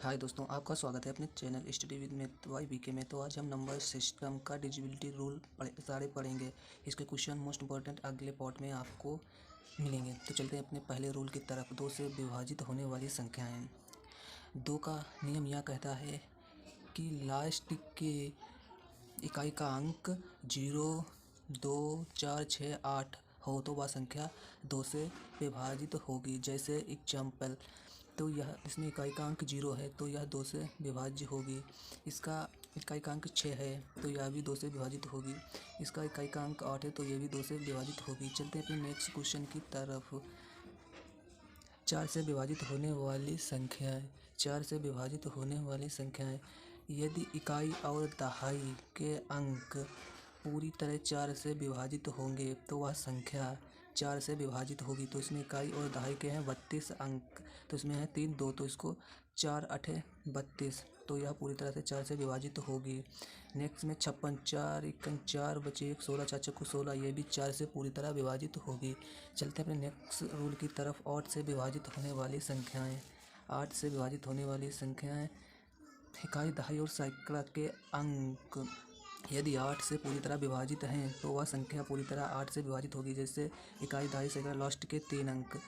हाय दोस्तों, आपका स्वागत है अपने channel study with math Y B K में। तो आज हम नंबर सिस्टम का डिविजिबिलिटी रूल सारे पढ़ेंगे। इसके क्वेश्चन मोस्ट इंपॉर्टेंट अगले पार्ट में आपको मिलेंगे। तो चलते हैं अपने पहले रूल की तरफ। दो से विभाजित होने वाली संख्याएं। दो का नियम यह कहता है कि लास्ट के इकाई का अंक 0, 2, 4, 6, 8 हो तो वह संख्या 2 से विभाजित होगी। जैसे एग्जाम्पल, तो यह इसमें इकाई का अंक 0 है तो यह 2 से विभाज्य होगी। इसका इकाई का अंक 6 है तो यह भी 2 से विभाजित होगी। इसका इकाई का अंक 8 है तो यह भी 2 से विभाजित होगी। चलते हैं अपने नेक्स्ट क्वेश्चन की तरफ। 4 से विभाजित होने वाली संख्याएं। 4 से विभाजित होने वाली संख्याएं। यदि इकाई और दहाई के अंक पूरी तरह 4 से विभाजित होंगे तो वह संख्या 4 से विभाजित होगी। तो इसमें इकाई और दहाई के हैं 32 अंक, तो इसमें है 3 2, तो इसको 4 8 32, तो यह पूरी तरह से 4 से विभाजित होगी। नेक्स्ट में 56, 4 1 4 बचे 1, 16 4 6 16, ये भी 4 से पूरी तरह विभाजित होगी। चलते हैं अपने नेक्स्ट रूल की तरफ। 8 से विभाजित होने वाली संख्याएं। 8 से विभाजित होने वाली संख्याएं। इकाई दहाई और सैकड़ा के अंक यदि 8 से पूरी तरह विभाजित हैं तो वह संख्या पूरी तरह 8 से विभाजित होगी। जैसे इकाई दहाई सैकड़ा लास्ट के 3 अंक,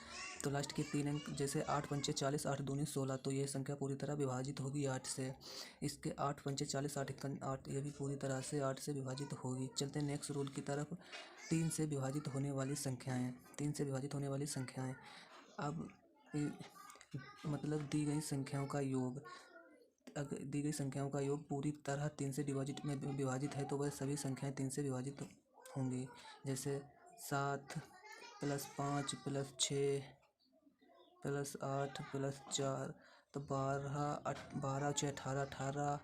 तो लास्ट के 3 अंक जैसे 8 पंचे 40, 8 दूनी 16, तो ये संख्या पूरी तरह विभाजित होगी 8 से। इसके 8 पंचे 40, 8 एकम 8, ये भी पूरी तरह से 8 से विभाजित होगी। चलते हैं नेक्स्ट रूल की तरफ। 3 से विभाजित होने वाली संख्याएँ। 3 से विभाजित होने वाली संख्याएँ। अब मतलब दी गई संख्याओं का योग। अगर दी गई संख्याओं का योग पूरी तरह 3 से विभाजित है तो वह सभी संख्याएं 3 से विभाजित होंगी। जैसे 7 + 5 + 6 + 8 + 4, तो 12 6 18 18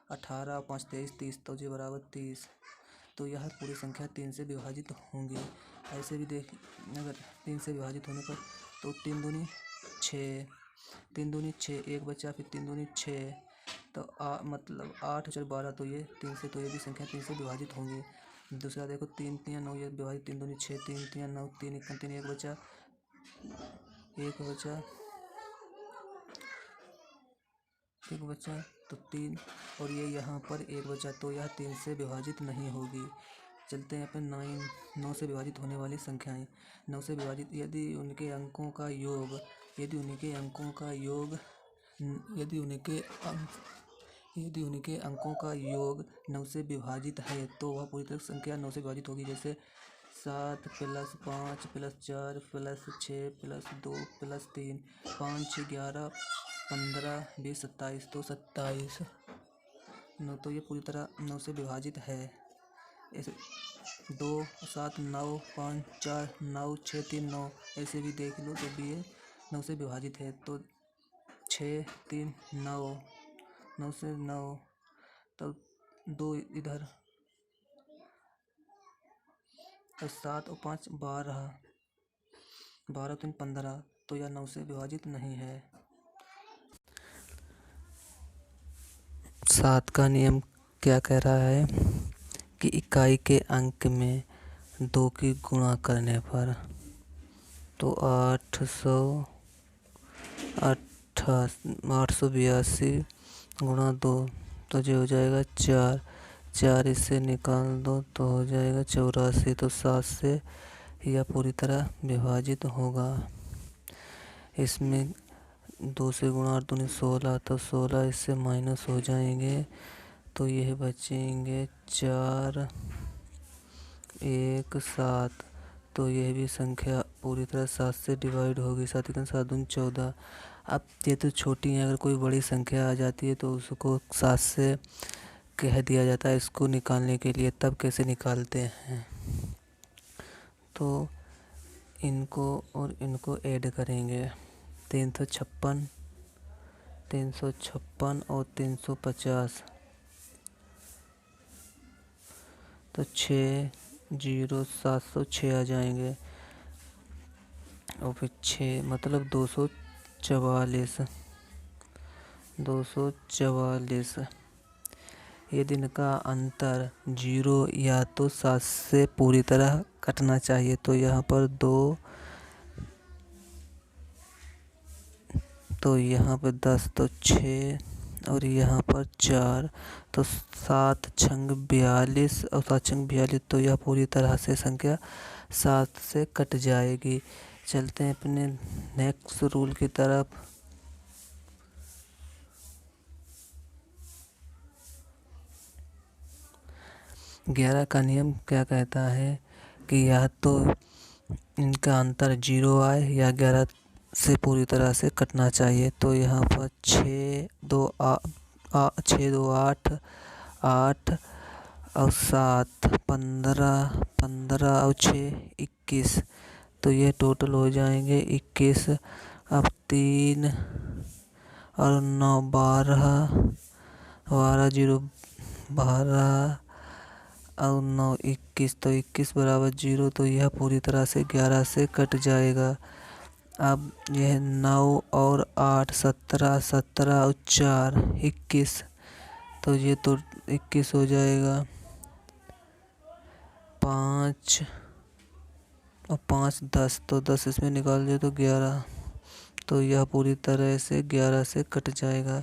18 5 23 30, तो जी बराबर 30। तो यह पूरी संख्या 3 से विभाजित होंगी। ऐसे भी देख, अगर 3 से विभाजित होने पर तो 3 दूनी 6, 3 दूनी 6, एक बचा, फिर 3 दूनी 6, तो मतलब 8 4 12, तो ये 3 से, तो ये भी संख्या 3 से विभाजित होंगी। दूसरा देखो 3 3 9, ये विभाजित 3 दूनी 6, 3 3 9, 3 1 3, एक बचा, तो 3, और ये यहाँ पर एक बचा, तो यह 3 से विभाजित नहीं होगी। चलते हैं अपन 9 से विभाजित होने वाली संख्याएं। 9 से विभाजित यदि उनके अंकों का योग यदि उनके अंकों का योग 9 से विभाजित है तो वह पूरी तरह संख्या 9 से विभाजित होगी। जैसे 7 + 5 + 4 + 6 + 2 + 3, 5 6 11 15 20 27, तो 27 9, तो ये पूरी तरह 9 से विभाजित है। ऐसे 2 7 9 5 4 9 6 3 9, ऐसे भी देख लो तो भी ये 9 से विभाजित है। तो 6 3 9, 9 से 9, तो 2 इधर, तो 7 और 5 12, 12 3 15, तो यह 9 से विभाजित नहीं है। 7 का नियम क्या कह रहा है कि इकाई के अंक में 2 की गुणा करने पर, तो 882 गुणा 2, तो जो हो जाएगा 4, 4 इससे निकाल दो तो हो जाएगा 84, तो 7 से यह पूरी तरह विभाजित होगा। इसमें 2 से गुणा 8 दूनी 16, तो 16 इससे माइनस हो जाएंगे, तो यह बचेंगे 4 1 7, तो यह भी संख्या पूरी तरह 7 से डिवाइड होगी। 7 1 7 दूनी 14। अब ये तो छोटी है, अगर कोई बड़ी संख्या आ जाती है तो उसको 7 से कह दिया जाता है इसको निकालने के लिए। तब कैसे निकालते हैं, तो इनको और इनको ऐड करेंगे। 356 और 350, तो 6 0 706 आ जाएंगे, और फिर 6 मतलब 244। यदि इनका अंतर 0 या तो 7 से पूरी तरह कटना चाहिए, तो यहाँ पर 2 तो यहाँ पे 10 तो 6 और यहाँ पर 4 तो 7 छंग 42 और 7 छंग 42 तो यह पूरी तरह से संख्या 7 से कट जाएगी। चलते हैं अपने नेक्स्ट रूल की तरफ। ग्यारह का नियम क्या कहता है कि या तो इनका अंतर 0 आए या 11 से पूरी तरह से कटना चाहिए। तो यहाँ पर 6 2 8 8 और 7 15 15 और 6 21 तो ये टोटल हो जाएंगे 21। अब 3 और 9 12 12 0 12 और 9 21 तो 21 बराबर 0 तो यह पूरी तरह से 11 से कट जाएगा। अब यह 9 और 8 17 17 और 4 21 तो ये तो 21 हो जाएगा। 5 और 5 10 तो 10 इसमें निकाल दे तो 11 तो यह पूरी तरह से 11 से कट जाएगा।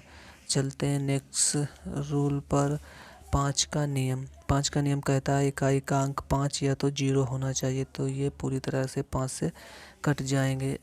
चलते हैं नेक्स्ट रूल पर। 5 का नियम कहता है इकाई का अंक 5 या तो 0 होना चाहिए। तो ये पूरी तरह से 5 से कट जाएंगे।